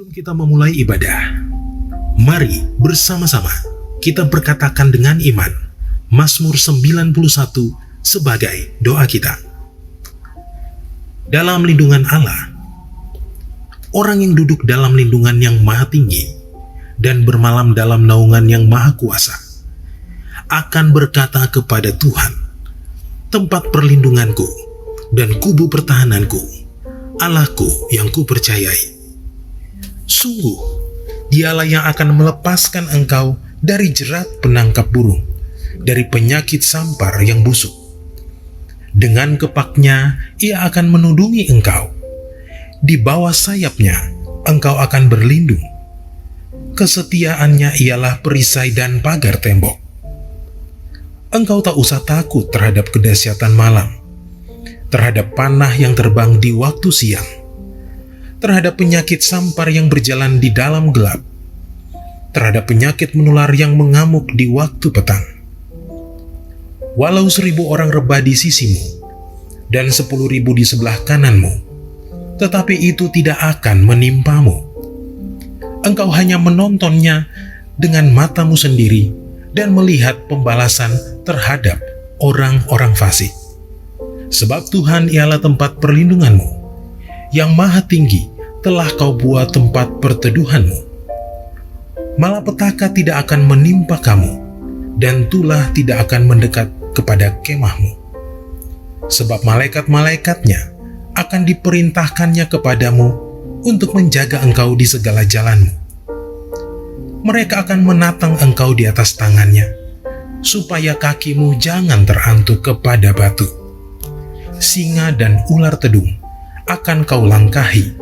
Sebelum kita memulai ibadah, mari bersama-sama kita berkatakan dengan iman Mazmur 91 sebagai doa kita. Dalam lindungan Allah, orang yang duduk dalam lindungan yang maha tinggi dan bermalam dalam naungan yang maha kuasa akan berkata kepada Tuhan, tempat perlindunganku dan kubu pertahananku, Allahku yang kupercayai. Sungguh, dialah yang akan melepaskan engkau dari jerat penangkap burung, dari penyakit sampar yang busuk. Dengan kepaknya, ia akan menudungi engkau. Di bawah sayapnya, engkau akan berlindung. Kesetiaannya ialah perisai dan pagar tembok. Engkau tak usah takut terhadap kedahsyatan malam, terhadap panah yang terbang di waktu siang, terhadap penyakit sampar yang berjalan di dalam gelap, terhadap penyakit menular yang mengamuk di waktu petang. Walau 1.000 orang rebah di sisimu dan 10.000 di sebelah kananmu, tetapi itu tidak akan menimpamu. Engkau hanya menontonnya dengan matamu sendiri dan melihat pembalasan terhadap orang-orang fasik. Sebab Tuhan ialah tempat perlindunganmu, yang maha tinggi telah kau buat tempat perteduhanmu. Malapetaka tidak akan menimpa kamu, dan tulah tidak akan mendekat kepada kemahmu. Sebab malaikat-malaikatnya akan diperintahkannya kepadamu untuk menjaga engkau di segala jalanmu. Mereka akan menatang engkau di atas tangannya, supaya kakimu jangan terantuk kepada batu. Singa dan ular tedung akan kau langkahi.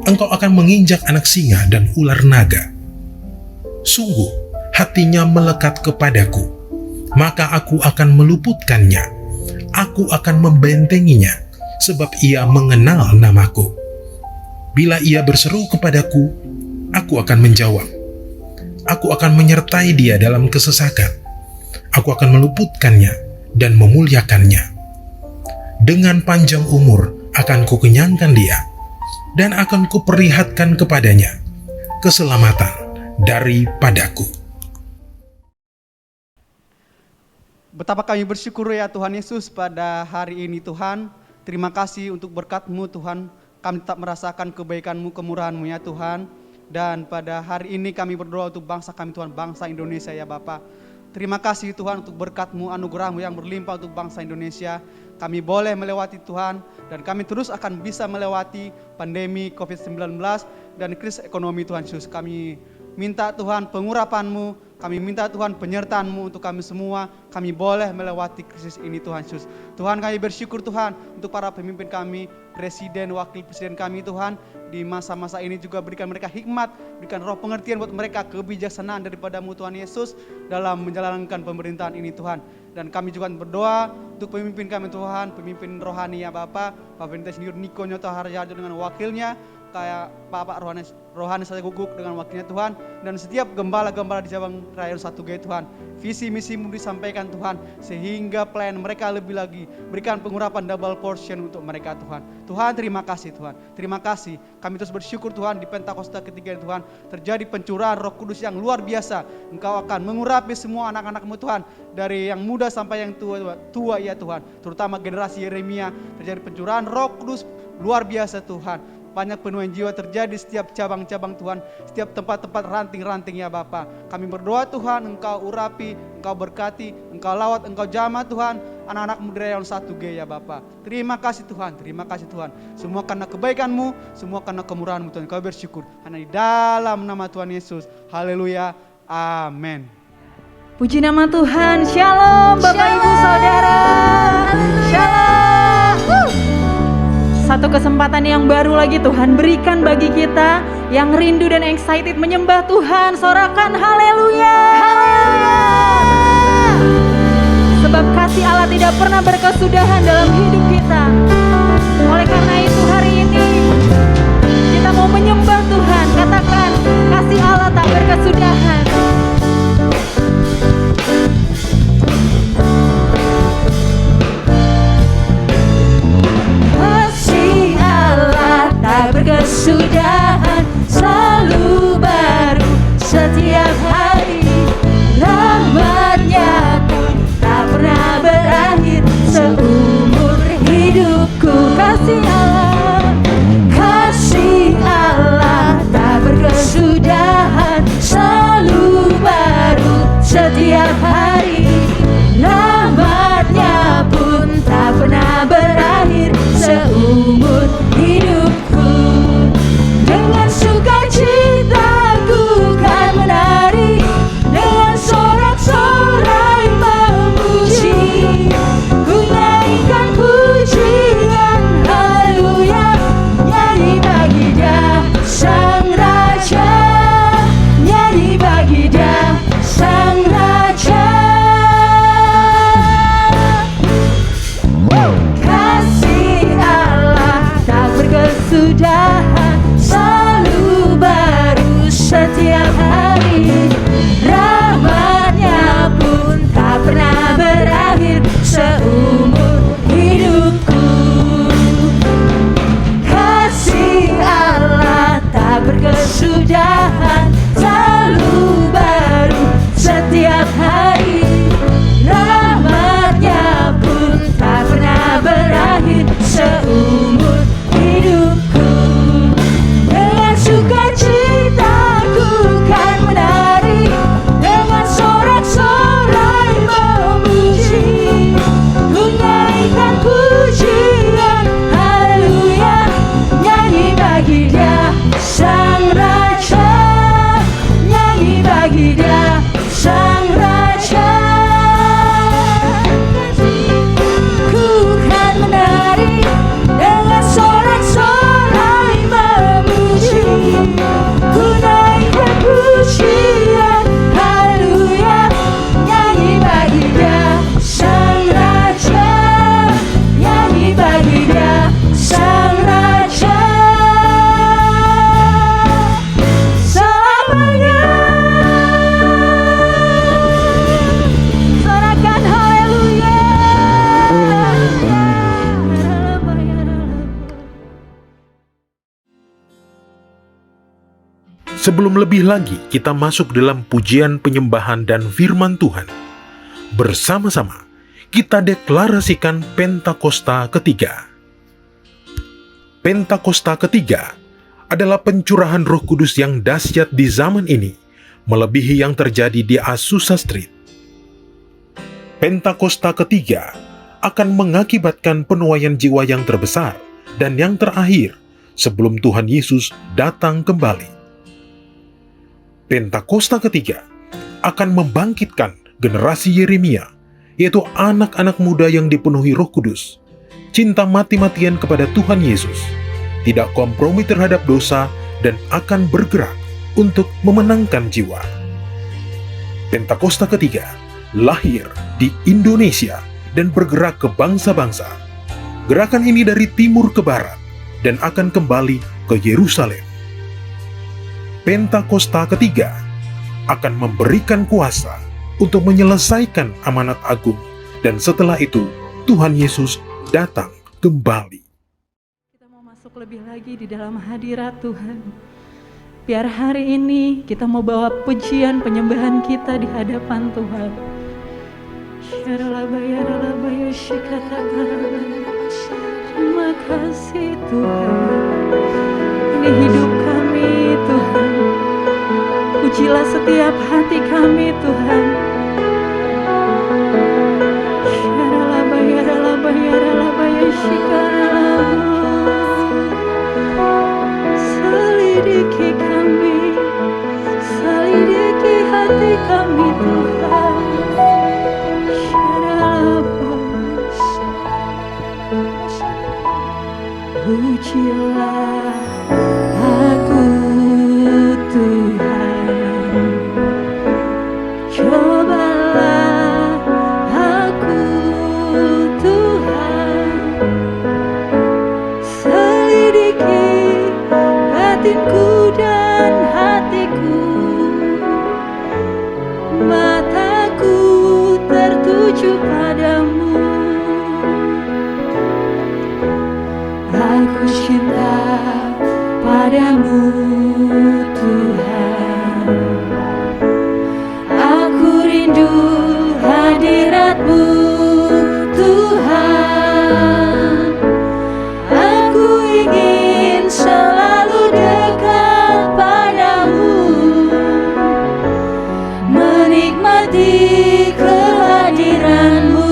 Engkau akan menginjak anak singa dan ular naga. Sungguh, hatinya melekat kepadaku, maka aku akan meluputkannya. Aku akan membentenginya, sebab ia mengenal namaku. Bila ia berseru kepadaku, aku akan menjawab. Aku akan menyertai dia dalam kesesakan. Aku akan meluputkannya dan memuliakannya. Dengan panjang umur akan kukenyangkan dia, dan akan kuperlihatkan kepadanya keselamatan daripadaku. Betapa kami bersyukur ya Tuhan Yesus pada hari ini Tuhan. Terima kasih untuk berkat-Mu Tuhan. Kami tetap merasakan kebaikan-Mu, kemurahan-Mu ya Tuhan. Dan pada hari ini kami berdoa untuk bangsa kami Tuhan, bangsa Indonesia ya Bapa. Terima kasih Tuhan untuk berkat-Mu, anugerah-Mu yang berlimpah untuk bangsa Indonesia. Kami boleh melewati Tuhan, dan kami terus akan bisa melewati pandemi COVID-19 dan krisis ekonomi Tuhan Yesus. Kami minta Tuhan pengurapan-Mu, kami minta Tuhan penyertaan-Mu untuk kami semua. Kami boleh melewati krisis ini Tuhan Yesus. Tuhan, kami bersyukur Tuhan untuk para pemimpin kami, presiden, wakil presiden kami Tuhan. Di masa-masa ini juga berikan mereka hikmat, berikan roh pengertian buat mereka, kebijaksanaan daripada-Mu Tuhan Yesus dalam menjalankan pemerintahan ini Tuhan. Dan kami juga berdoa untuk pemimpin kami Tuhan, pemimpin rohani ya Bapak, Bapak Pendeta Senior Niko Nyoto Harjarto dengan wakilnya, kayak Bapak Rohani Saya Guguk dengan wakilnya Tuhan, dan setiap gembala-gembala di cabang Rayon 1G Tuhan. Visi misi-Mu disampaikan Tuhan, sehingga pelayan mereka lebih lagi. Berikan pengurapan double portion untuk mereka Tuhan. Tuhan, terima kasih Tuhan. Terima kasih. Kami terus bersyukur Tuhan, di Pentakosta ketiga Tuhan terjadi pencurahan Roh Kudus yang luar biasa. Engkau akan mengurapi semua anak-anak-Mu Tuhan, dari yang muda sampai yang tua ya Tuhan. Terutama generasi Yeremia, terjadi pencurahan Roh Kudus luar biasa Tuhan. Banyak penuaian jiwa terjadi setiap cabang-cabang Tuhan, setiap tempat-tempat ranting-ranting ya Bapa. Kami berdoa Tuhan, Engkau urapi, Engkau berkati, Engkau lawat, Engkau jamah Tuhan anak-anak muda Rayon 1G ya Bapa. Terima kasih Tuhan, terima kasih Tuhan. Semua karena kebaikan-Mu, semua karena kemurahan-Mu Tuhan. Kau bersyukur hanya di dalam nama Tuhan Yesus. Haleluya, amin. Puji nama Tuhan. Shalom Bapak Ibu Saudara. Shalom. Satu kesempatan yang baru lagi Tuhan berikan bagi kita yang rindu dan excited menyembah Tuhan. Sorakan haleluya. Haleluya. Sebab kasih Allah tidak pernah berkesudahan dalam hidup kita. Oleh karena itu hari ini kita mau menyembah Tuhan. Katakan kasih Allah tak berkesudahan. Kasih Allah tak berkesudahan. Sebelum lebih lagi kita masuk dalam pujian penyembahan dan firman Tuhan, bersama-sama kita deklarasikan Pentakosta ketiga. Pentakosta ketiga adalah pencurahan Roh Kudus yang dahsyat di zaman ini, melebihi yang terjadi di Azusa Street. Pentakosta ketiga akan mengakibatkan penuaian jiwa yang terbesar dan yang terakhir sebelum Tuhan Yesus datang kembali. Pentakosta ketiga akan membangkitkan generasi Yeremia, yaitu anak-anak muda yang dipenuhi Roh Kudus, cinta mati-matian kepada Tuhan Yesus, tidak kompromi terhadap dosa, dan akan bergerak untuk memenangkan jiwa. Pentakosta ketiga lahir di Indonesia dan bergerak ke bangsa-bangsa. Gerakan ini dari timur ke barat dan akan kembali ke Yerusalem. Pentakosta ketiga akan memberikan kuasa untuk menyelesaikan amanat agung, dan setelah itu Tuhan Yesus datang kembali. Kita mau masuk lebih lagi di dalam hadirat Tuhan. Biar hari ini kita mau bawa pujian penyembahan kita di hadapan Tuhan. Terima kasih Tuhan. Ini hidup kami Tuhan. Pujilah setiap hati kami Tuhan. Selidiki kami, selidiki hati kami Tuhan. Pujilah aku Tuhan, cobalah aku Tuhan, selidiki batinku dan hatiku, mataku tertuju padamu. Aku cinta padamu Tuhan, aku rindu hadirat-Mu Tuhan, aku ingin selalu dekat padamu, menikmati kehadiran-Mu.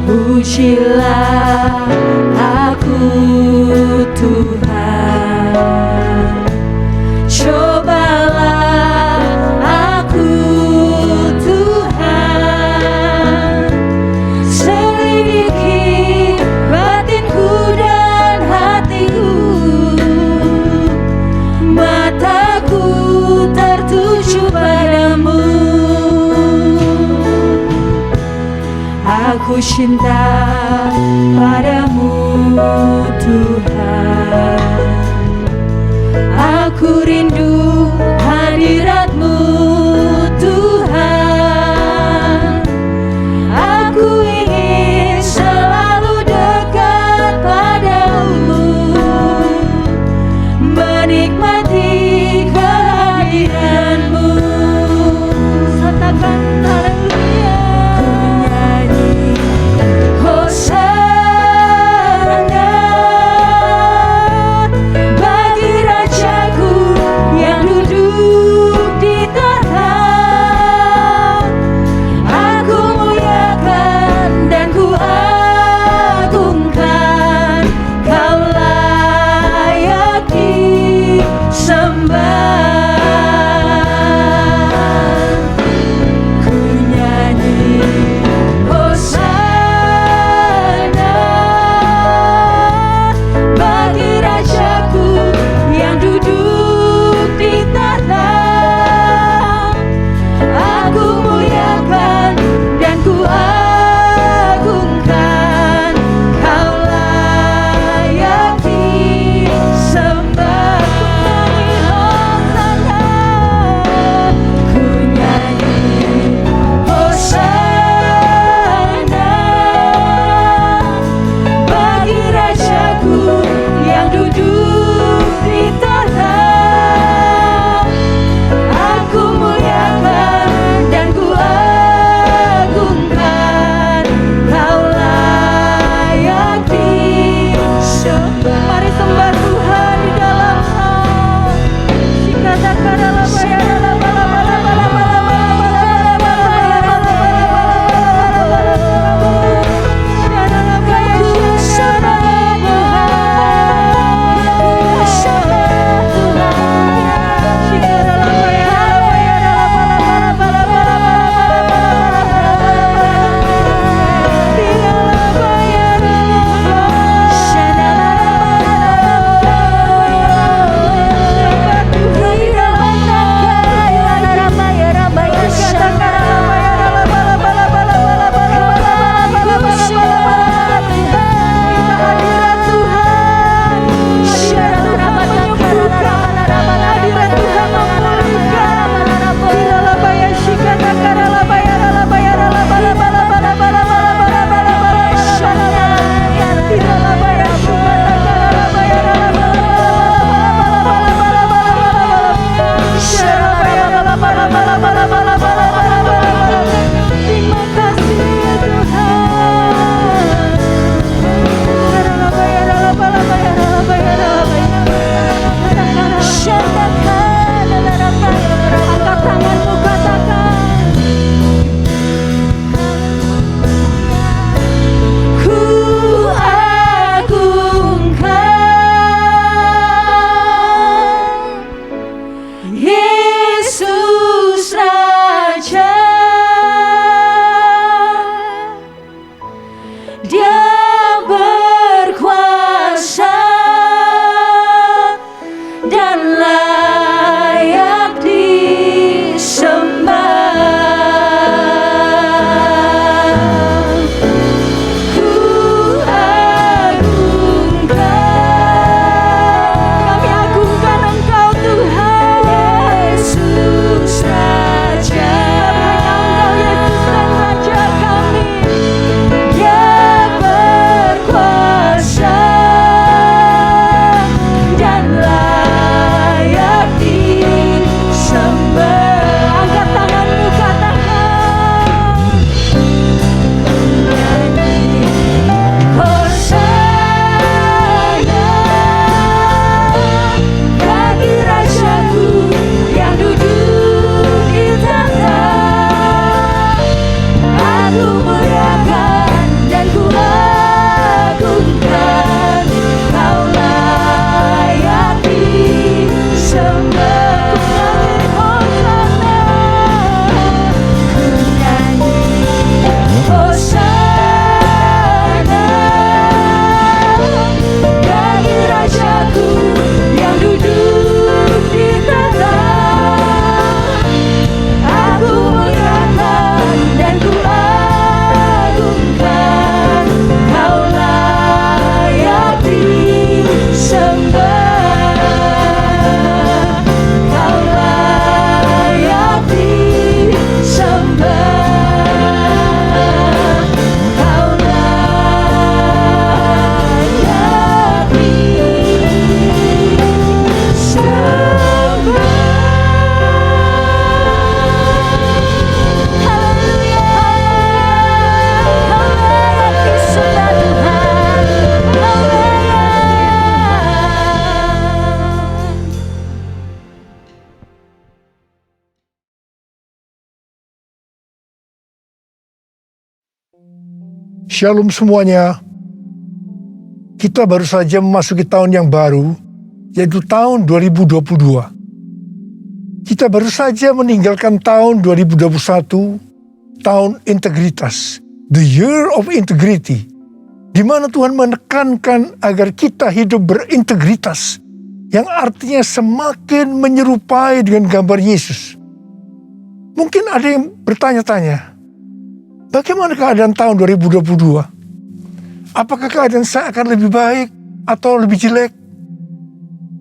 Pujilah aku Tuhan, cobalah aku Tuhan, selidiki batinku dan hatiku, mataku tertuju padamu. Aku cinta padamu Tuhan, aku rindu hadirat-Mu Tuhan, aku ingin selalu dekat padamu, menikmati kehadiran-Mu. Katakan haleluya. Bagi Rajaku yang duduk Shalom semuanya. Kita baru saja memasuki tahun yang baru, yaitu tahun 2022. Kita baru saja meninggalkan tahun 2021, tahun integritas, the year of integrity, di mana Tuhan menekankan agar kita hidup berintegritas, yang artinya semakin menyerupai dengan gambar Yesus. Mungkin ada yang bertanya-tanya, bagaimana keadaan tahun 2022? Apakah keadaan saya akan lebih baik atau lebih jelek?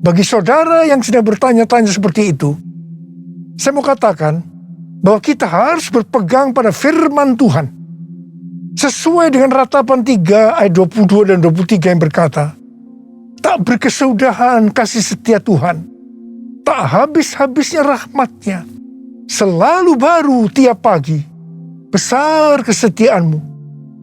Bagi saudara yang sedang bertanya-tanya seperti itu, saya mau katakan bahwa kita harus berpegang pada firman Tuhan. Sesuai dengan Ratapan 3 ayat 22 dan 23 yang berkata, tak berkesudahan kasih setia Tuhan, tak habis-habisnya rahmat-Nya, selalu baru tiap pagi, besar kesetiaan-Mu.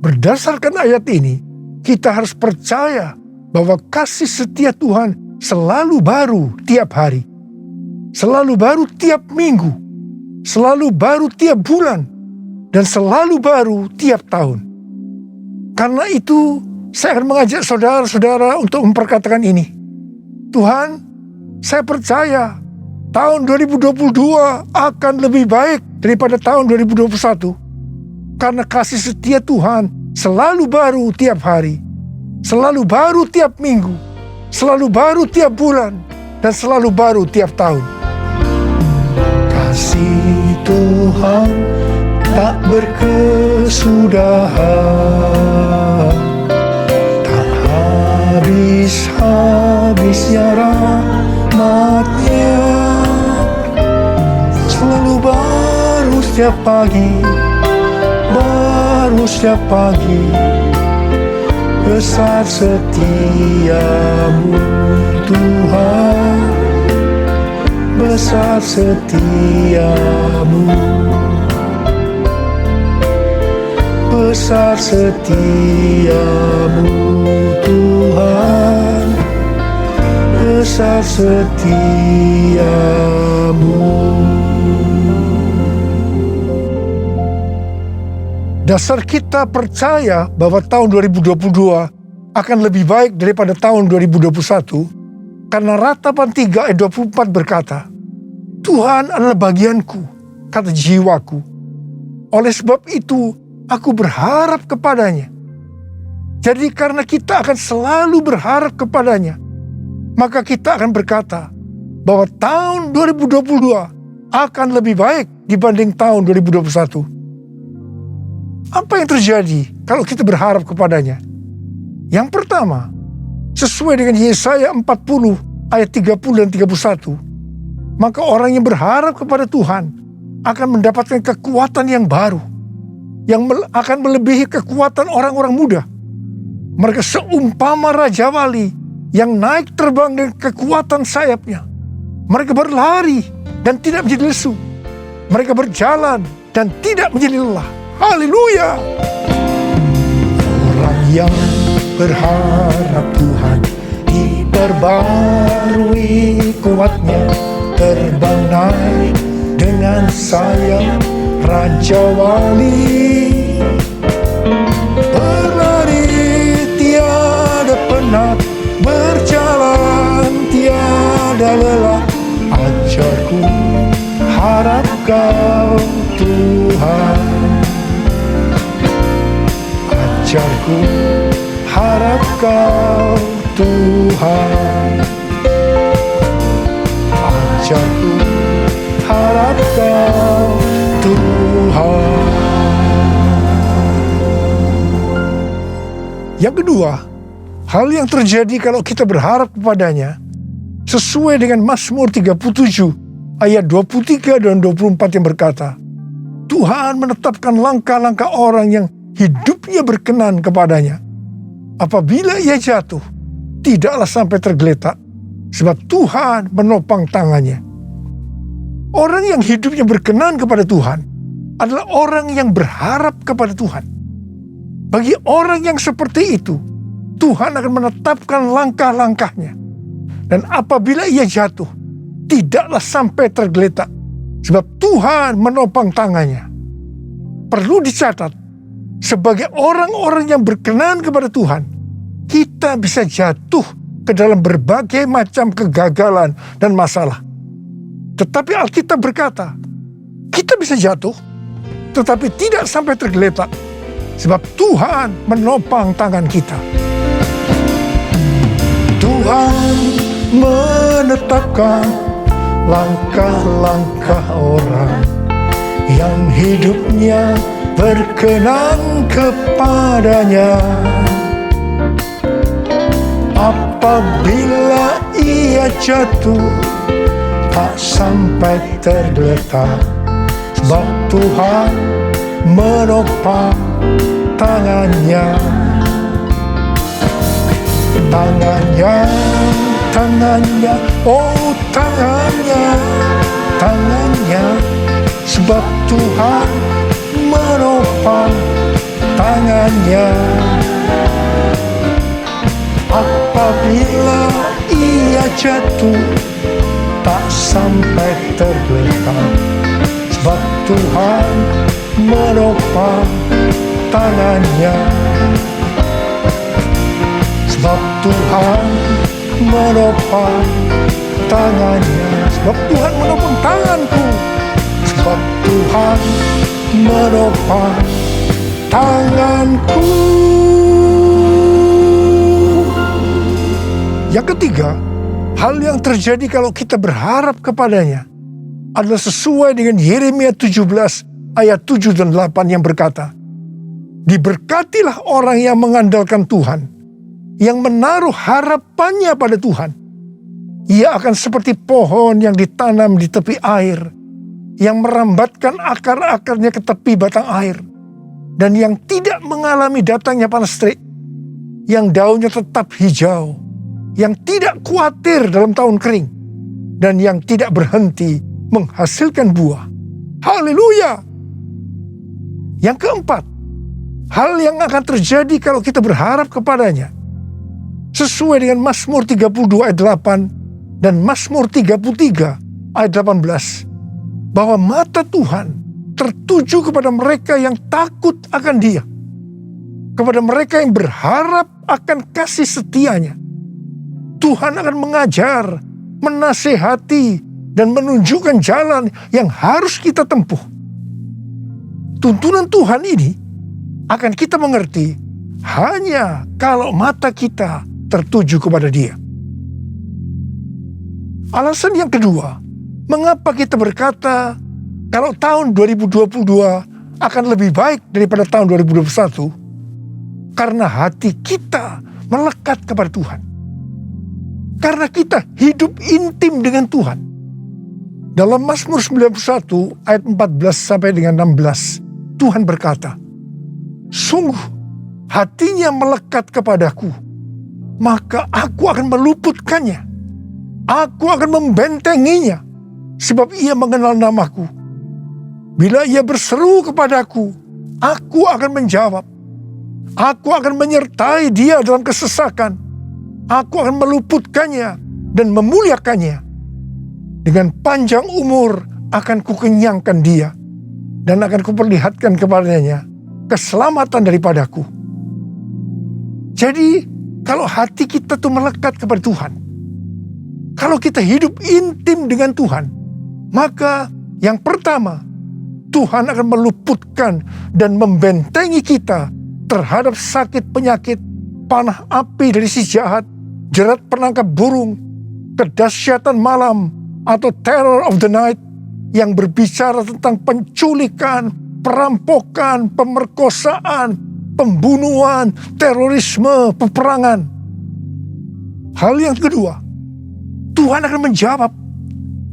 Berdasarkan ayat ini, kita harus percaya bahwa kasih setia Tuhan selalu baru tiap hari, selalu baru tiap minggu, selalu baru tiap bulan, dan selalu baru tiap tahun. Karena itu, saya akan mengajak saudara-saudara untuk memperkatakan ini. Tuhan, saya percaya tahun 2022 akan lebih baik daripada tahun 2021. Karena kasih setia Tuhan selalu baru tiap hari, selalu baru tiap minggu, selalu baru tiap bulan, dan selalu baru tiap tahun. Kasih Tuhan tak berkesudahan, tak habis-habisnya rahmat-Nya, selalu baru setiap pagi, baru setiap pagi. Besar setiamu Tuhan, besar setiamu, besar setiamu Tuhan, besar setiamu. Dasar kita percaya bahwa tahun 2022 akan lebih baik daripada tahun 2021 karena Ratapan 3 ayat 24 berkata, Tuhan adalah bagianku, kata jiwaku. Oleh sebab itu, aku berharap kepadanya. Jadi karena kita akan selalu berharap kepadanya, maka kita akan berkata bahwa tahun 2022 akan lebih baik dibanding tahun 2021. Apa yang terjadi kalau kita berharap kepadanya? Yang pertama, sesuai dengan Yesaya 40 ayat 30 dan 31, maka orang yang berharap kepada Tuhan akan mendapatkan kekuatan yang baru, yang akan melebihi kekuatan orang-orang muda. Mereka seumpama Raja Wali yang naik terbang dengan kekuatan sayapnya. Mereka berlari dan tidak menjadi lesu. Mereka berjalan dan tidak menjadi lelah. Haleluya! Orang yang berharap Tuhan diperbarui kuatnya, terbang naik dengan sayap Raja Wali. Berlari tiada penat, berjalan tiada lelah. Ajarku harap Kau Tuhan, ajarku harap Kau Tuhan, ajarku harap Kau Tuhan. Yang kedua, hal yang terjadi kalau kita berharap kepadanya sesuai dengan Mazmur 37 ayat 23 dan 24 yang berkata, Tuhan menetapkan langkah-langkah orang yang hidupnya berkenan kepadanya. Apabila ia jatuh, tidaklah sampai tergeletak, sebab Tuhan menopang tangannya. Orang yang hidupnya berkenan kepada Tuhan adalah orang yang berharap kepada Tuhan. Bagi orang yang seperti itu, Tuhan akan menetapkan langkah-langkahnya. Dan apabila ia jatuh, tidaklah sampai tergeletak, sebab Tuhan menopang tangannya. Perlu dicatat, sebagai orang-orang yang berkenan kepada Tuhan, kita bisa jatuh ke dalam berbagai macam kegagalan dan masalah. Tetapi Alkitab berkata, kita bisa jatuh, tetapi tidak sampai tergeletak, sebab Tuhan menopang tangan kita. Tuhan menetapkan langkah-langkah orang yang hidupnya berkenan kepadanya. Apabila ia jatuh, tak sampai tergeletak, sebab Tuhan menopang tangannya. Tangannya, oh tangannya, sebab Tuhan menopang tangannya. Apabila ia jatuh, tak sampai tergeletak, sebab Tuhan menopang tangannya. Sebab Tuhan menopang tangannya. Sebab Tuhan menopang tanganku. Sebab Tuhan menopang tanganku. Yang ketiga, hal yang terjadi kalau kita berharap kepadanya adalah sesuai dengan Yeremia 17 ayat 7 dan 8 yang berkata, diberkatilah orang yang mengandalkan Tuhan, yang menaruh harapannya pada Tuhan. Ia akan seperti pohon yang ditanam di tepi air, yang merambatkan akar-akarnya ke tepi batang air, dan yang tidak mengalami datangnya panas terik, yang daunnya tetap hijau, yang tidak khawatir dalam tahun kering, dan yang tidak berhenti menghasilkan buah. Haleluya! Yang keempat, hal yang akan terjadi kalau kita berharap kepadanya sesuai dengan Mazmur 32 ayat 8 dan Mazmur 33 ayat 18, bahwa mata Tuhan tertuju kepada mereka yang takut akan Dia, kepada mereka yang berharap akan kasih setianya. Tuhan akan mengajar, menasehati, dan menunjukkan jalan yang harus kita tempuh. Tuntunan Tuhan ini akan kita mengerti hanya kalau mata kita tertuju kepada Dia. Alasan yang kedua, mengapa kita berkata kalau tahun 2022 akan lebih baik daripada tahun 2021? Karena hati kita melekat kepada Tuhan. Karena kita hidup intim dengan Tuhan. Dalam Mazmur 91 ayat 14 sampai dengan 16, Tuhan berkata, sungguh hatinya melekat kepadaku, maka aku akan meluputkannya. Aku akan membentenginya, sebab ia mengenal namaku. Bila ia berseru kepadaku, aku akan menjawab. Aku akan menyertai dia dalam kesesakan. Aku akan meluputkannya dan memuliakannya. Dengan panjang umur akan kukenyangkan dia, dan akan kuperlihatkan kepadanya keselamatan daripadaku. Jadi, kalau hati kita tuh melekat kepada Tuhan, kalau kita hidup intim dengan Tuhan, maka yang pertama, Tuhan akan meluputkan dan membentengi kita terhadap sakit penyakit, panah api dari si jahat, jerat penangkap burung, kedahsyatan malam, atau terror of the night yang berbicara tentang penculikan, perampokan, pemerkosaan, pembunuhan, terorisme, peperangan. Hal yang kedua, Tuhan akan menjawab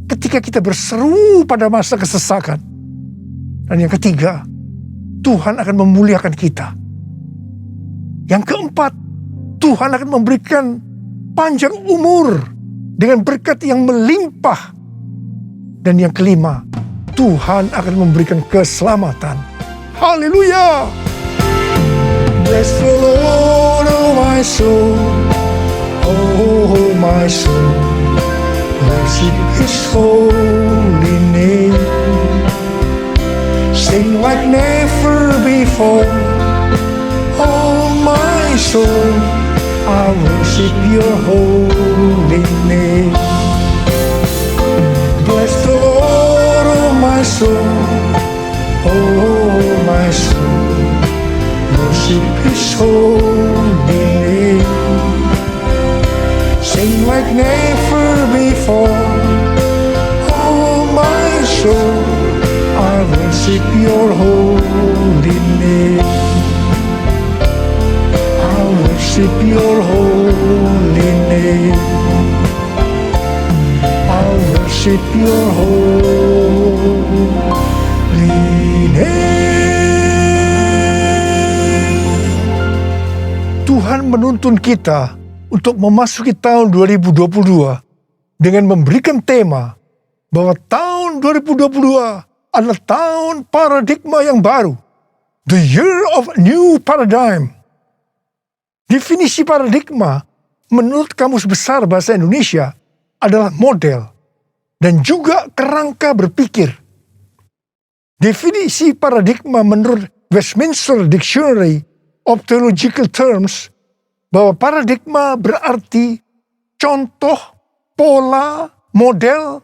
ketika kita berseru pada masa kesesakan. Dan yang ketiga, Tuhan akan memuliakan kita. Yang keempat, Tuhan akan memberikan panjang umur dengan berkat yang melimpah. Dan yang kelima, Tuhan akan memberikan keselamatan. Haleluya! Bless the Lord, oh my soul, oh my soul, worship His holy name. Sing like never before, soul, I worship your holy name. Bless the Lord, oh my soul, oh my soul, worship his holy name. Sing like never before, oh my soul, I worship your holy name. I worship your holy name. I worship your holy name. Tuhan menuntun kita untuk memasuki tahun 2022 dengan memberikan tema bahwa tahun 2022 adalah tahun paradigma yang baru. The year of new paradigm. Definisi paradigma menurut Kamus Besar Bahasa Indonesia adalah model dan juga kerangka berpikir. Definisi paradigma menurut Westminster Dictionary of Theological Terms bahwa paradigma berarti contoh, pola, model,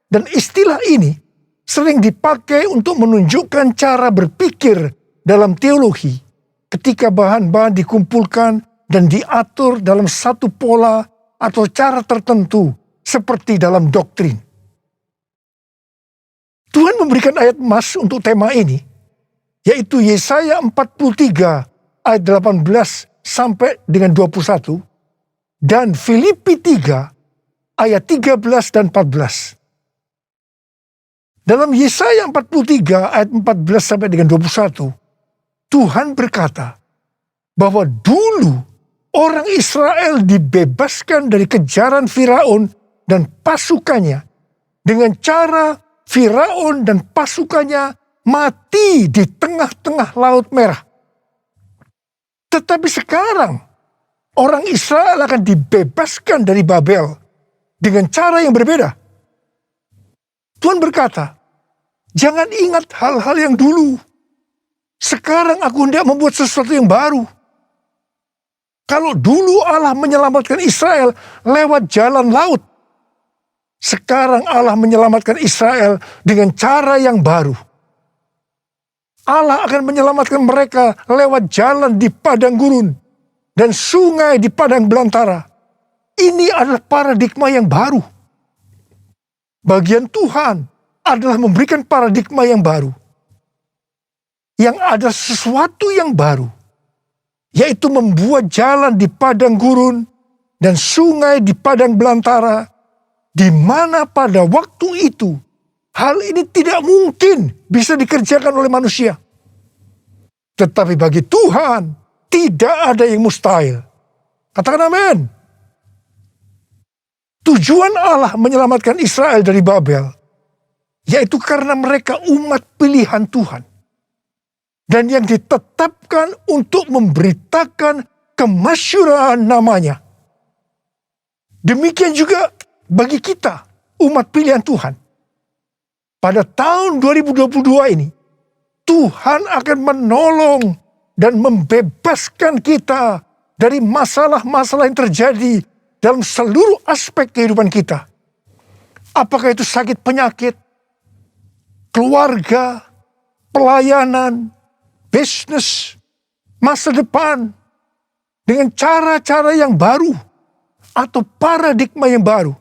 dan istilah ini sering dipakai untuk menunjukkan cara berpikir dalam teologi ketika bahan-bahan dikumpulkan dan diatur dalam satu pola atau cara tertentu seperti dalam doktrin. Tuhan memberikan ayat emas untuk tema ini, yaitu Yesaya 43 ayat 18 sampai dengan 21 dan Filipi 3 ayat 13 dan 14. Dalam Yesaya 43 ayat 14 sampai dengan 21, Tuhan berkata bahwa dulu orang Israel dibebaskan dari kejaran Firaun dan pasukannya dengan cara Firaun dan pasukannya mati di tengah-tengah Laut Merah. Tetapi sekarang orang Israel akan dibebaskan dari Babel dengan cara yang berbeda. Tuhan berkata, jangan ingat hal-hal yang dulu. Sekarang aku hendak membuat sesuatu yang baru. Kalau dulu Allah menyelamatkan Israel lewat jalan laut, sekarang Allah menyelamatkan Israel dengan cara yang baru. Allah akan menyelamatkan mereka lewat jalan di padang gurun dan sungai di padang belantara. Ini adalah paradigma yang baru. Bagian Tuhan adalah memberikan paradigma yang baru. Yang ada sesuatu yang baru, yaitu membuat jalan di padang gurun dan sungai di padang belantara, di mana pada waktu itu hal ini tidak mungkin bisa dikerjakan oleh manusia. Tetapi bagi Tuhan tidak ada yang mustahil. Katakan amin. Tujuan Allah menyelamatkan Israel dari Babel, yaitu karena mereka umat pilihan Tuhan. Dan yang ditetapkan untuk memberitakan kemasyhuran namanya. Demikian juga bagi kita, umat pilihan Tuhan. Pada tahun 2022 ini, Tuhan akan menolong dan membebaskan kita dari masalah-masalah yang terjadi dalam seluruh aspek kehidupan kita. Apakah itu sakit penyakit, keluarga, pelayanan, bisnis, masa depan, dengan cara-cara yang baru atau paradigma yang baru.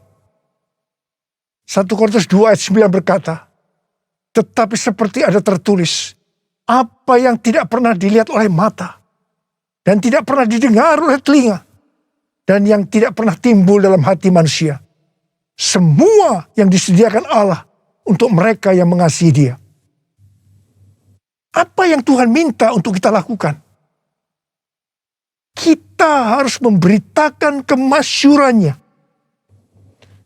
1 Korintus 2 ayat 9 berkata, tetapi seperti ada tertulis, apa yang tidak pernah dilihat oleh mata, dan tidak pernah didengar oleh telinga, dan yang tidak pernah timbul dalam hati manusia. Semua yang disediakan Allah untuk mereka yang mengasihi Dia. Apa yang Tuhan minta untuk kita lakukan? Kita harus memberitakan kemasyhurannya.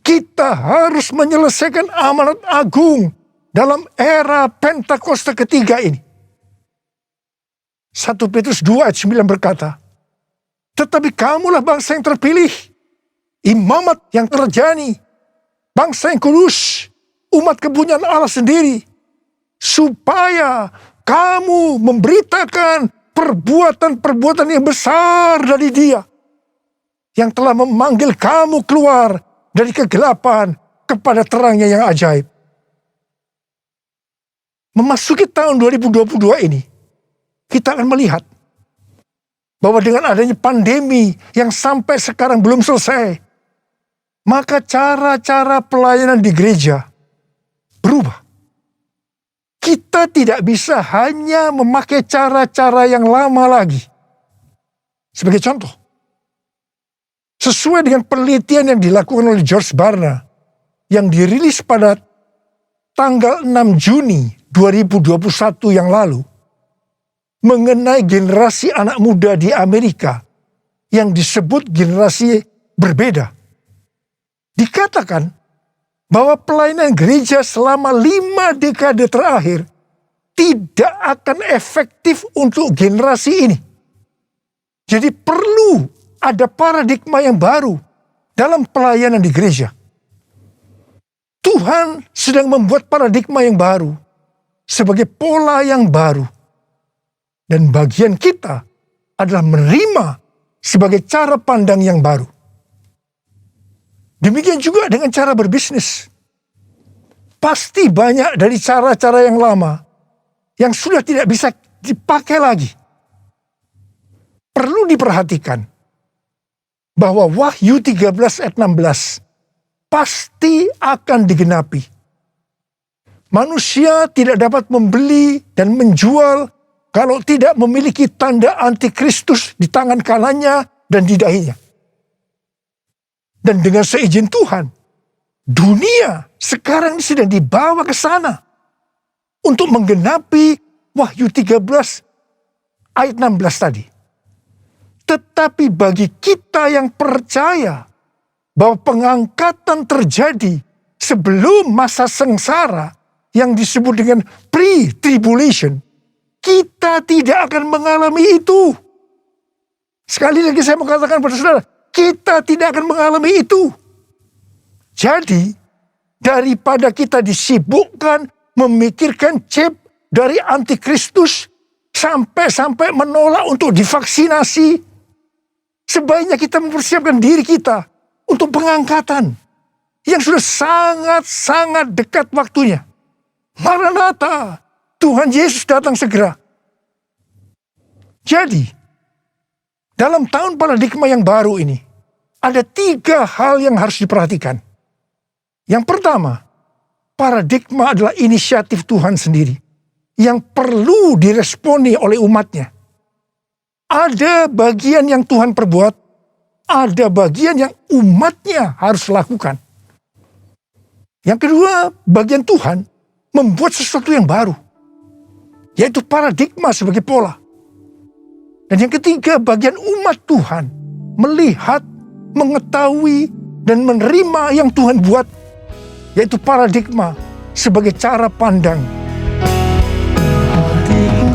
Kita harus menyelesaikan amanat agung dalam era Pentakosta ketiga ini. 1 Petrus 2 ayat 9 berkata, tetapi kamulah bangsa yang terpilih, imamat yang terjani, bangsa yang kudus, umat kepunyaan Allah sendiri, supaya kamu memberitakan perbuatan-perbuatan yang besar dari Dia, yang telah memanggil kamu keluar dari kegelapan kepada terangnya yang ajaib. Memasuki tahun 2022 ini, kita akan melihat bahwa dengan adanya pandemi yang sampai sekarang belum selesai, maka cara-cara pelayanan di gereja berubah. Kita tidak bisa hanya memakai cara-cara yang lama lagi. Sebagai contoh, sesuai dengan penelitian yang dilakukan oleh George Barna, yang dirilis pada tanggal 6 Juni 2021 yang lalu, mengenai generasi anak muda di Amerika yang disebut generasi berbeda. Dikatakan bahwa pelayanan gereja selama 5 dekade terakhir tidak akan efektif untuk generasi ini. Jadi perlu ada paradigma yang baru dalam pelayanan di gereja. Tuhan sedang membuat paradigma yang baru sebagai pola yang baru. Dan bagian kita adalah menerima sebagai cara pandang yang baru. Demikian juga dengan cara berbisnis. Pasti banyak dari cara-cara yang lama yang sudah tidak bisa dipakai lagi. Perlu diperhatikan bahwa Wahyu 13 ayat 16 pasti akan digenapi. Manusia tidak dapat membeli dan menjual kalau tidak memiliki tanda antikristus di tangan kanannya dan di dahinya. Dan dengan seizin Tuhan, dunia sekarang sedang dibawa ke sana untuk menggenapi Wahyu 13 ayat 16 tadi. Tetapi bagi kita yang percaya bahwa pengangkatan terjadi sebelum masa sengsara yang disebut dengan pre-tribulation, kita tidak akan mengalami itu. Sekali lagi saya mau katakan pada saudara, kita tidak akan mengalami itu. Jadi, daripada kita disibukkan memikirkan chip dari antikristus sampai menolak untuk divaksinasi, sebaiknya kita mempersiapkan diri kita untuk pengangkatan yang sudah sangat-sangat dekat waktunya. Maranatha, Tuhan Yesus datang segera. Jadi, dalam tahun paradigma yang baru ini, ada 3 hal yang harus diperhatikan. Yang pertama, paradigma adalah inisiatif Tuhan sendiri yang perlu diresponi oleh umatnya. Ada bagian yang Tuhan perbuat, ada bagian yang umatnya harus lakukan. Yang kedua, bagian Tuhan membuat sesuatu yang baru, yaitu paradigma sebagai pola. Dan yang ketiga, bagian umat Tuhan melihat, mengetahui, dan menerima yang Tuhan buat, yaitu paradigma sebagai cara pandang. Hatiku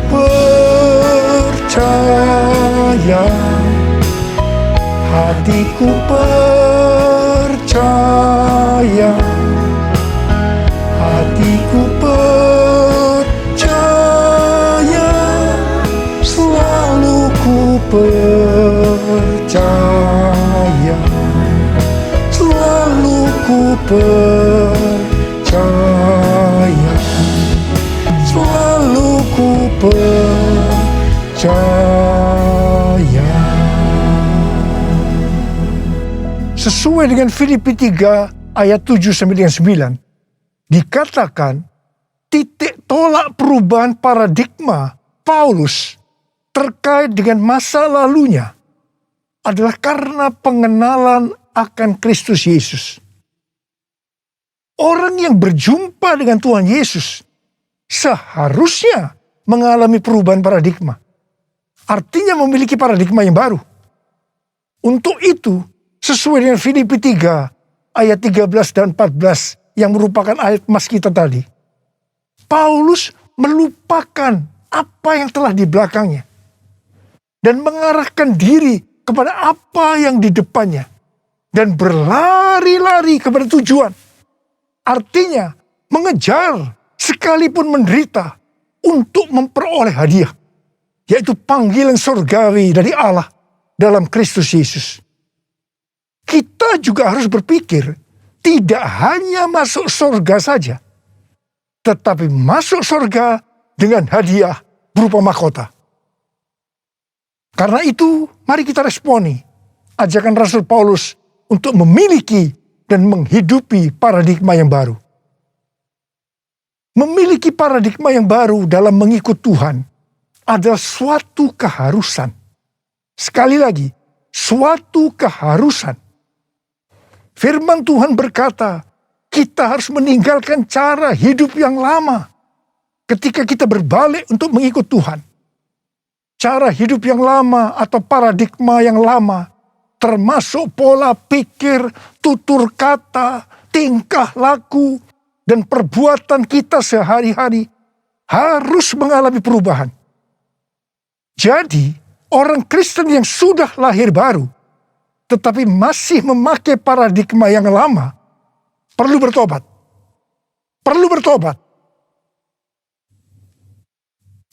percaya, hatiku percaya, hatiku percaya, selalu ku percaya, selalu ku percaya, selalu ku percaya. Sesuai dengan Filipi 3 ayat 7 sampai dengan 9, dikatakan titik tolak perubahan paradigma Paulus terkait dengan masa lalunya adalah karena pengenalan akan Kristus Yesus. Orang yang berjumpa dengan Tuhan Yesus seharusnya mengalami perubahan paradigma. Artinya memiliki paradigma yang baru. Untuk itu, sesuai dengan Filipi 3 ayat 13 dan 14 yang merupakan ayat emas kita tadi, Paulus melupakan apa yang telah di belakangnya dan mengarahkan diri kepada apa yang di depannya dan berlari-lari kepada tujuan. Artinya mengejar sekalipun menderita untuk memperoleh hadiah, yaitu panggilan surgawi dari Allah dalam Kristus Yesus. Kita juga harus berpikir tidak hanya masuk surga saja, tetapi masuk surga dengan hadiah berupa mahkota. Karena itu, mari kita responi ajakan Rasul Paulus untuk memiliki dan menghidupi paradigma yang baru. Memiliki paradigma yang baru dalam mengikut Tuhan adalah suatu keharusan. Sekali lagi, suatu keharusan. Firman Tuhan berkata, kita harus meninggalkan cara hidup yang lama ketika kita berbalik untuk mengikut Tuhan. Cara hidup yang lama atau paradigma yang lama, termasuk pola pikir, tutur kata, tingkah laku, dan perbuatan kita sehari-hari harus mengalami perubahan. Jadi, orang Kristen yang sudah lahir baru, tetapi masih memakai paradigma yang lama, perlu bertobat. Perlu bertobat.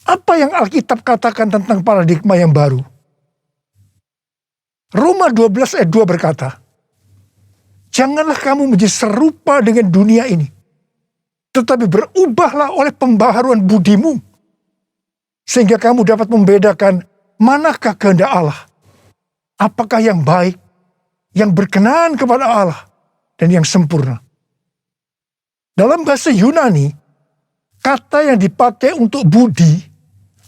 Apa yang Alkitab katakan tentang paradigma yang baru? Roma 12 ayat 2 berkata, janganlah kamu menjadi serupa dengan dunia ini, tetapi berubahlah oleh pembaharuan budimu, sehingga kamu dapat membedakan manakah kehendak Allah, apakah yang baik, yang berkenan kepada Allah, dan yang sempurna. Dalam bahasa Yunani, kata yang dipakai untuk budi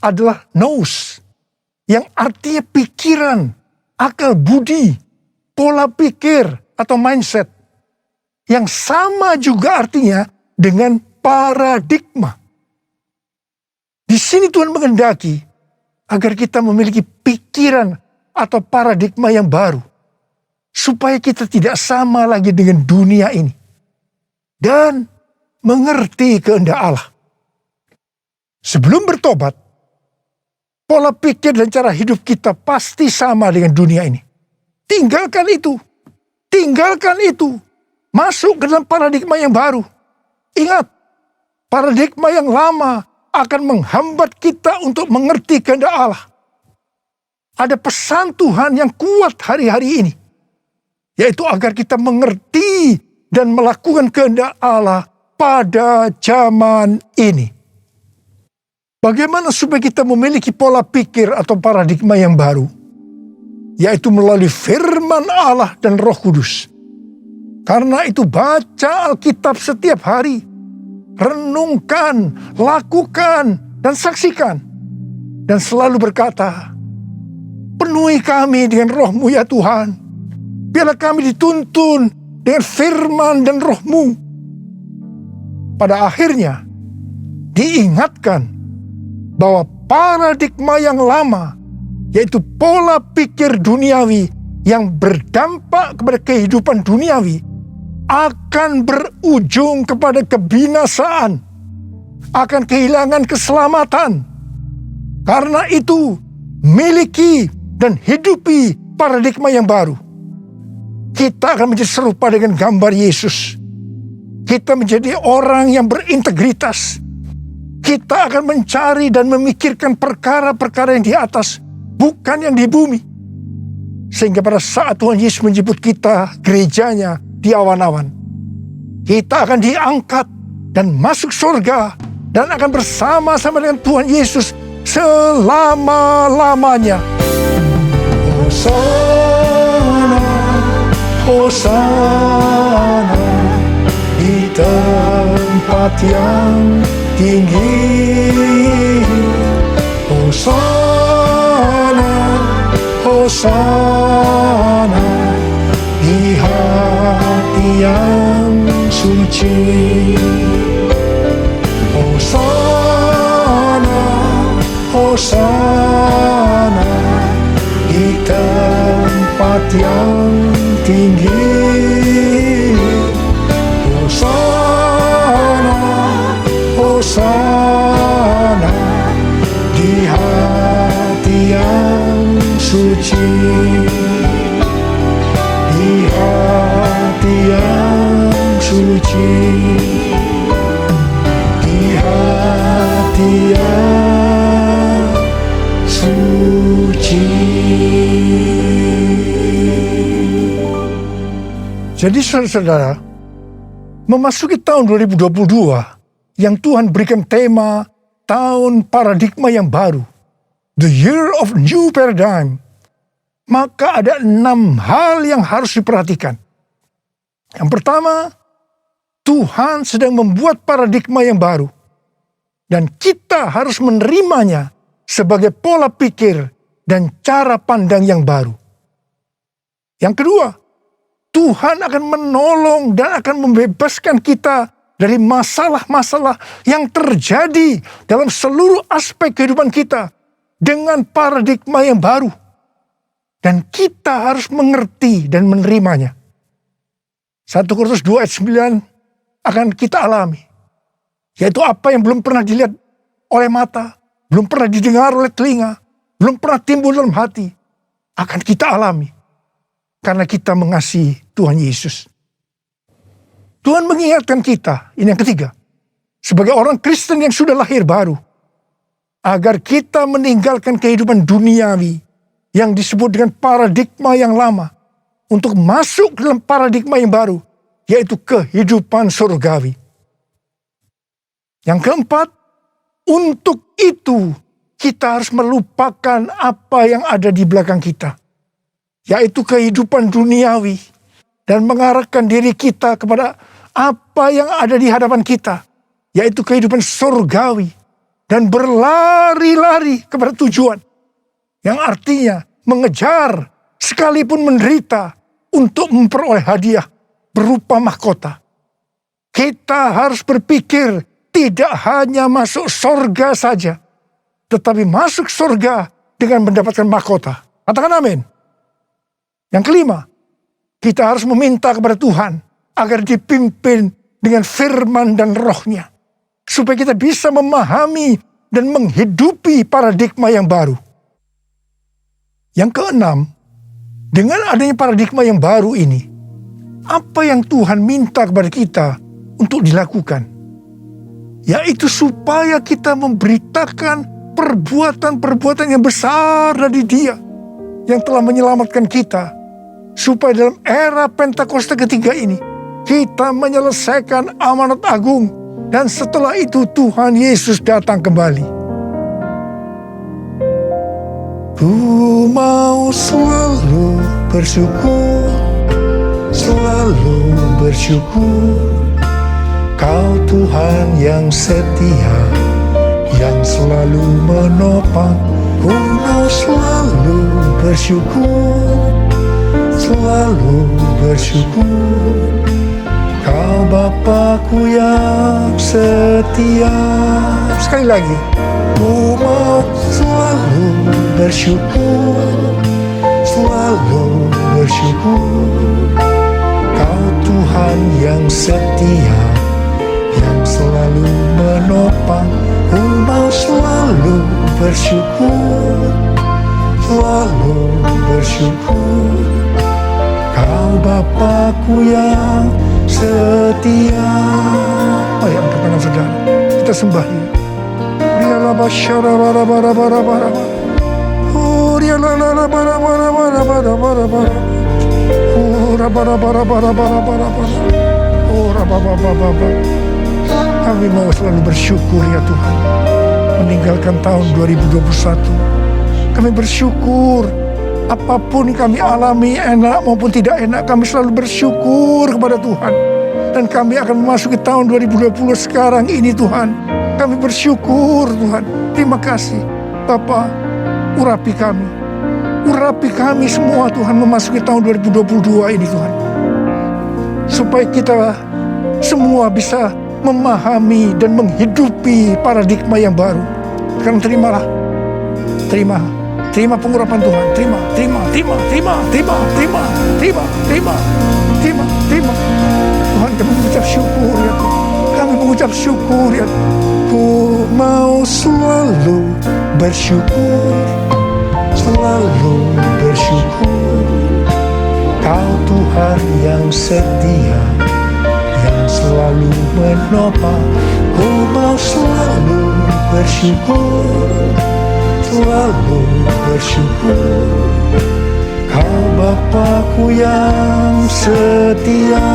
adalah nous, yang artinya pikiran, akal budi, pola pikir atau mindset. Yang sama juga artinya dengan paradigma. Di sini Tuhan menghendaki agar kita memiliki pikiran atau paradigma yang baru, supaya kita tidak sama lagi dengan dunia ini, dan mengerti kehendak Allah. Sebelum bertobat, pola pikir dan cara hidup kita pasti sama dengan dunia ini. Tinggalkan itu. Tinggalkan itu. Masuk ke dalam paradigma yang baru. Ingat, paradigma yang lama akan menghambat kita untuk mengerti kehendak Allah. Ada pesan Tuhan yang kuat hari-hari ini, yaitu agar kita mengerti dan melakukan kehendak Allah pada zaman ini. Bagaimana supaya kita memiliki pola pikir atau paradigma yang baru? Yaitu melalui firman Allah dan Roh Kudus. Karena itu baca Alkitab setiap hari. Renungkan, lakukan, dan saksikan. Dan selalu berkata, penuhi kami dengan Roh-Mu ya Tuhan. Biarlah kami dituntun dengan firman dan Roh-Mu. Pada akhirnya, diingatkan bahwa paradigma yang lama, yaitu pola pikir duniawi yang berdampak kepada kehidupan duniawi, akan berujung kepada kebinasaan, akan kehilangan keselamatan. Karena itu, miliki dan hidupi paradigma yang baru. Kita akan menjadi serupa dengan gambar Yesus. Kita menjadi orang yang berintegritas. Kita akan mencari dan memikirkan perkara-perkara yang di atas, bukan yang di bumi. Sehingga pada saat Tuhan Yesus menjemput kita, gerejanya di awan-awan, kita akan diangkat dan masuk surga, dan akan bersama-sama dengan Tuhan Yesus selama-lamanya. Hosana, Hosana, di tempat yang tinggi. Hosana, Hosana, di hati yang suci. Hosana, Hosana, di tempat yang tinggi. Hosana, di hati yang suci, di hati yang suci, di hati yang suci. suci. Jadi saudara-saudara, memasuki tahun 2022 yang Tuhan berikan tema tahun paradigma yang baru, the year of new paradigm, maka ada 6 hal yang harus diperhatikan. Yang pertama, Tuhan sedang membuat paradigma yang baru, dan kita harus menerimanya sebagai pola pikir dan cara pandang yang baru. Yang kedua, Tuhan akan menolong dan akan membebaskan kita dari masalah-masalah yang terjadi dalam seluruh aspek kehidupan kita dengan paradigma yang baru. Dan kita harus mengerti dan menerimanya. 1 Korintus 2 ayat 9 akan kita alami. Yaitu apa yang belum pernah dilihat oleh mata, belum pernah didengar oleh telinga, belum pernah timbul dalam hati, akan kita alami. Karena kita mengasihi Tuhan Yesus. Tuhan mengingatkan kita, ini yang ketiga, sebagai orang Kristen yang sudah lahir baru, agar kita meninggalkan kehidupan duniawi yang disebut dengan paradigma yang lama, untuk masuk dalam paradigma yang baru, yaitu kehidupan surgawi. Yang keempat, untuk itu kita harus melupakan apa yang ada di belakang kita, yaitu kehidupan duniawi, dan mengarahkan diri kita kepada apa yang ada di hadapan kita, yaitu kehidupan surgawi, dan berlari-lari kepada tujuan, yang artinya mengejar sekalipun menderita untuk memperoleh hadiah berupa mahkota. Kita harus berpikir tidak hanya masuk surga saja, tetapi masuk surga dengan mendapatkan mahkota. Katakan amin. Yang kelima, kita harus meminta kepada Tuhan agar dipimpin dengan firman dan rohnya, supaya kita bisa memahami dan menghidupi paradigma yang baru. Yang keenam, dengan adanya paradigma yang baru ini, apa yang Tuhan minta kepada kita untuk dilakukan? Yaitu supaya kita memberitakan perbuatan-perbuatan yang besar dari Dia yang telah menyelamatkan kita, supaya dalam era Pentakosta ketiga ini kita menyelesaikan amanat agung, dan setelah itu Tuhan Yesus datang kembali. Ku mau selalu bersyukur, selalu bersyukur, Kau Tuhan yang setia, yang selalu menopang. Ku mau selalu bersyukur, selalu bersyukur, Kau Bapa-Ku yang setia. Sekali lagi, ku mau selalu bersyukur, selalu bersyukur, Kau Tuhan yang setia, yang selalu menopang. Ku mau selalu bersyukur, selalu bersyukur, Kau Bapa-Ku yang setia. Mari angkat tangan saudara, kita sembah Dia. Rialah basyara bara bara bara bara. Oh rialah bara bara bara bara bara bara. Oh bara bara bara bara bara bara. Oh bara bara bara. Kami mau selalu bersyukur ya Tuhan, meninggalkan tahun 2021. Kami bersyukur apapun kami alami, enak maupun tidak enak, kami selalu bersyukur kepada Tuhan. Dan kami akan memasuki tahun 2020 sekarang ini Tuhan. Kami bersyukur Tuhan. Terima kasih Bapa, urapi kami. Urapi kami semua Tuhan memasuki tahun 2022 ini Tuhan. Supaya kita semua bisa memahami dan menghidupi paradigma yang baru. Sekarang terimalah. Terima pengurapan Tuhan. Terima. Tuhan, kami mengucap syukur ya Tuhan. Kami mengucap syukur ya Tuhan. Ku mau selalu bersyukur, selalu bersyukur, Kau Tuhan yang setia, yang selalu menopang. Ku mau selalu bersyukur, selalu bersyukur, Kau Bapa-Ku yang setia,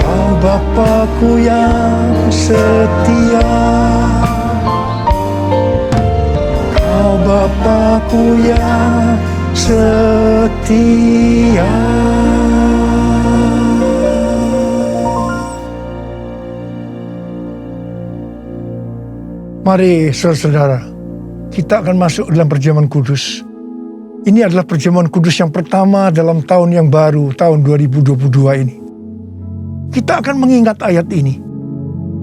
Kau Bapa-Ku yang setia, Kau Bapa-Ku yang setia. Mari saudara-saudara, kita akan masuk dalam perjamuan kudus. Ini adalah perjamuan kudus yang pertama dalam tahun yang baru, tahun 2022 ini. Kita akan mengingat ayat ini.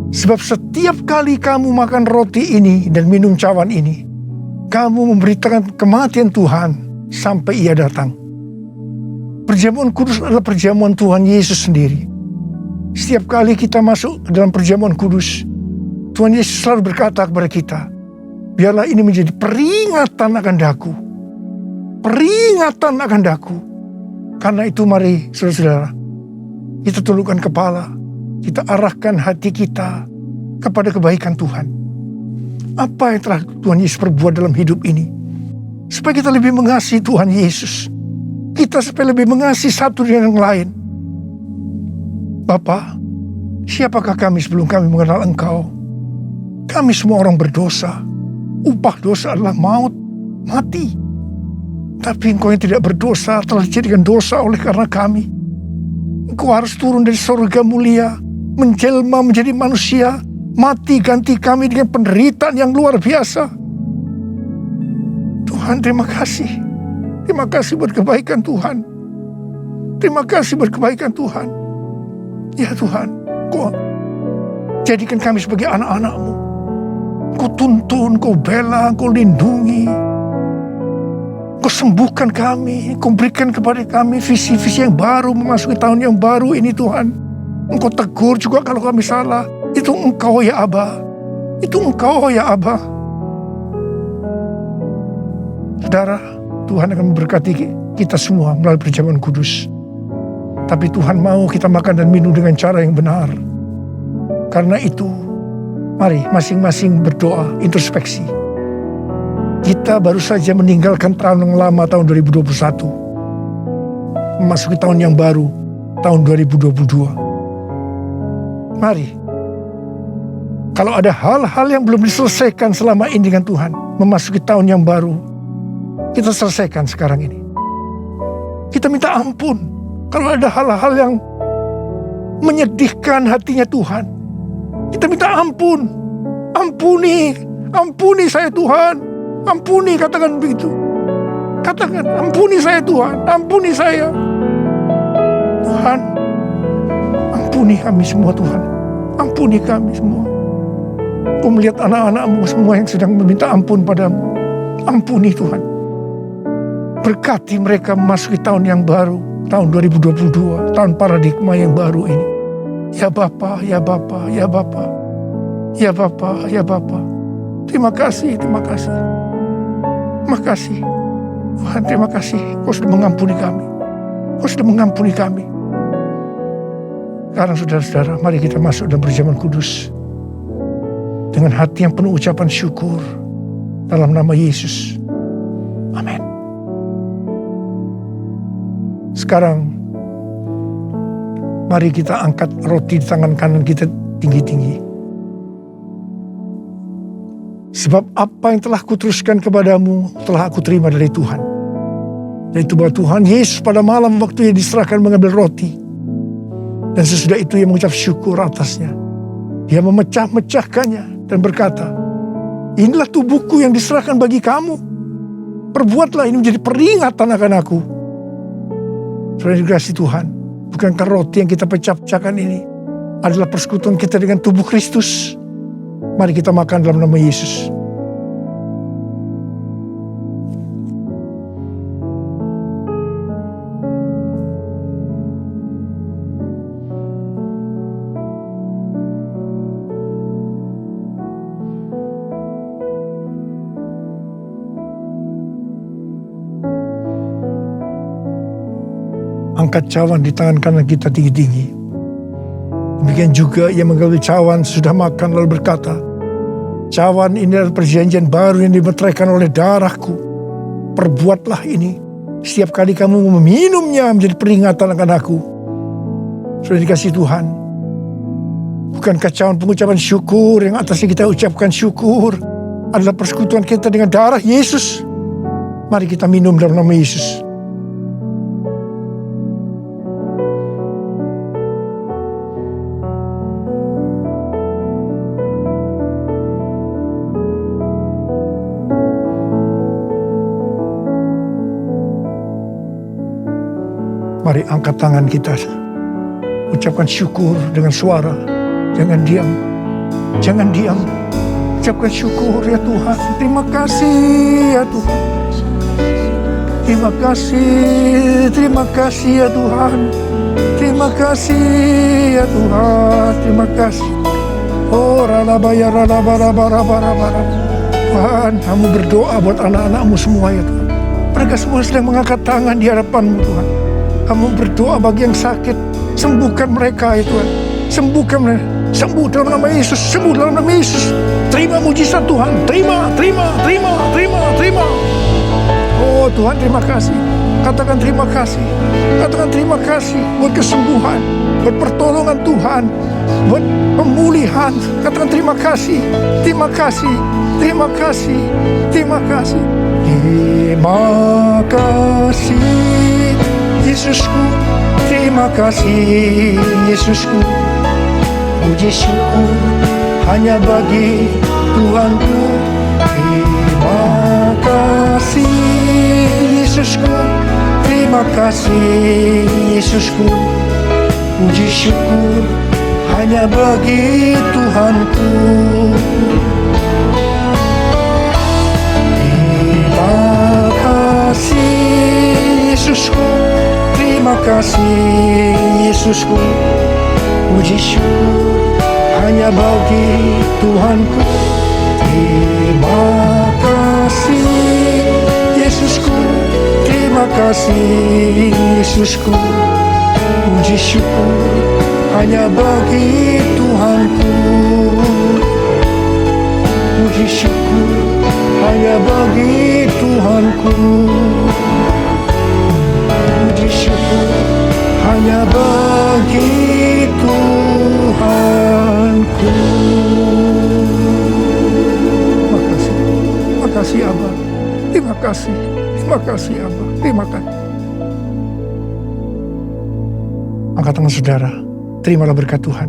Sebab setiap kali kamu makan roti ini dan minum cawan ini, kamu memberitakan kematian Tuhan sampai Ia datang. Perjamuan kudus adalah perjamuan Tuhan Yesus sendiri. Setiap kali kita masuk dalam perjamuan kudus, Tuhan Yesus selalu berkata kepada kita, biarlah ini menjadi peringatan akan daku. Peringatan akan daku. Karena itu mari saudara-saudara, kita tundukkan kepala, kita arahkan hati kita kepada kebaikan Tuhan. Apa yang telah Tuhan Yesus perbuat dalam hidup ini? Supaya kita lebih mengasihi Tuhan Yesus. Kita supaya lebih mengasihi satu dengan yang lain. Bapa, siapakah kami sebelum kami mengenal Engkau? Kami semua orang berdosa. Upah dosa adalah maut, mati. Tapi Engkau yang tidak berdosa telah dijadikan dosa oleh karena kami. Engkau harus turun dari surga mulia, menjelma menjadi manusia, mati ganti kami dengan penderitaan yang luar biasa. Tuhan, terima kasih. Terima kasih buat kebaikan Tuhan. Terima kasih buat kebaikan Tuhan. Ya Tuhan, Kau jadikan kami sebagai anak-anak-Mu. Kau tuntun, Kau bela, Kau lindungi. Kau sembuhkan kami, Kau berikan kepada kami visi-visi yang baru memasuki tahun yang baru ini Tuhan. Engkau tegur juga kalau kami salah. Itu Engkau ya Aba. Itu Engkau ya Aba. Saudara, Tuhan akan memberkati kita semua melalui perjamuan kudus. Tapi Tuhan mau kita makan dan minum dengan cara yang benar. Karena itu, mari masing-masing berdoa, introspeksi. Kita baru saja meninggalkan tahun yang lama, tahun 2021. Memasuki tahun yang baru, tahun 2022. Mari, kalau ada hal-hal yang belum diselesaikan selama ini dengan Tuhan, memasuki tahun yang baru, kita selesaikan sekarang ini. Kita minta ampun kalau ada hal-hal yang menyedihkan hatinya Tuhan. Kita minta ampun. Ampuni saya Tuhan. Ampuni, katakan begitu. Katakan, ampuni saya Tuhan. Ampuni saya. Tuhan, ampuni kami semua Tuhan. Ampuni kami semua. Kau melihat anak-anak-Mu semua yang sedang meminta ampun padamu. Ampuni Tuhan. Berkati mereka memasuki tahun yang baru. Tahun 2022. Tahun paradigma yang baru ini. Ya Bapa, ya Bapa, ya Bapa. Ya Bapa, ya Bapa. Terima kasih, terima kasih. Terima kasih. Tuhan, terima kasih. Kau sudah mengampuni kami. Kau sudah mengampuni kami. Sekarang saudara-saudara, mari kita masuk dalam perjamuan kudus. Dengan hati yang penuh ucapan syukur. Dalam nama Yesus. Amin. Sekarang, mari kita angkat roti di tangan kanan kita tinggi-tinggi. Sebab apa yang telah kuteruskan kepadamu telah aku terima dari Tuhan. Yaitu bahwa Tuhan Yesus pada malam waktu Ia diserahkan mengambil roti. Dan sesudah itu Ia mengucap syukur atasnya. Dia memecah-mecahkannya dan berkata, inilah tubuhku yang diserahkan bagi kamu. Perbuatlah ini menjadi peringatan akan aku. Saudara dikasihi Tuhan, bukankah roti yang kita pecah-pecahkan ini adalah persekutuan kita dengan tubuh Kristus? Mari kita makan dalam nama Yesus. Angkat cawan di tangan kanan kita tinggi-tinggi. Demikian juga Ia mengambil cawan sudah makan lalu berkata, Cawan ini adalah perjanjian baru yang dimeteraikan oleh darahku. Perbuatlah ini. Setiap kali kamu meminumnya menjadi peringatan akan aku. Sudah dikasih Tuhan. Bukankah cawan pengucapan syukur yang atasnya kita ucapkan syukur adalah persekutuan kita dengan darah Yesus. Mari kita minum dalam nama Yesus. Mari angkat tangan kita. Ucapkan syukur dengan suara. Jangan diam. Jangan diam. Ucapkan syukur ya Tuhan. Terima kasih ya Tuhan. Terima kasih. Terima kasih ya Tuhan. Terima kasih ya Tuhan. Terima kasih. Oh ralabaya ralabarabarabarabara. Tuhan, kamu berdoa buat anak-anakmu semua ya Tuhan. Mereka semua sedang mengangkat tangan di hadapan-Mu Tuhan. Kamu berdoa bagi yang sakit. Sembuhkan mereka ya Tuhan. Sembuhkan mereka. Sembuh dalam nama Yesus. Sembuh dalam nama Yesus. Terima mujizat Tuhan. Terima. Oh Tuhan, terima kasih. Katakan terima kasih. Katakan terima kasih buat kesembuhan. Buat pertolongan Tuhan. Buat pemulihan. Katakan terima kasih. Terima kasih. Terima kasih. Terima kasih. Terima kasih Yesusku. Terima kasih Yesusku. Puji syukur hanya bagi Tuhanku. Terima kasih Yesusku. Terima kasih Yesusku. Puji syukur hanya bagi Tuhanku. Terima kasih Yesusku. Terima kasih Yesusku. Puji syukur hanya bagi Tuhanku. Terima kasih Yesusku. Terima kasih Yesusku. Puji syukur hanya bagi Tuhanku. Puji syukur hanya bagi Tuhanku. Puji syukur hanya bagi Tuhanku. Terima kasih. Terima kasih Abba. Terima kasih. Terima kasih Abba. Terima kasih. Angkat tangan saudara. Terimalah berkat Tuhan.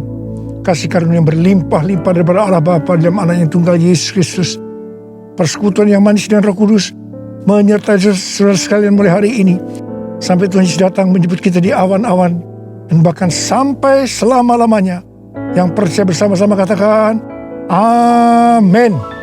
Kasih karunia yang berlimpah-limpah daripada Allah Bapa dalam Anak yang tunggal Yesus Kristus. Persekutuan yang manis dengan Roh Kudus menyertai saudara sekalian mulai hari ini. Sampai Tuhan Yesus datang menjemput kita di awan-awan. Dan bahkan sampai selama-lamanya. Yang percaya bersama-sama katakan, Amin.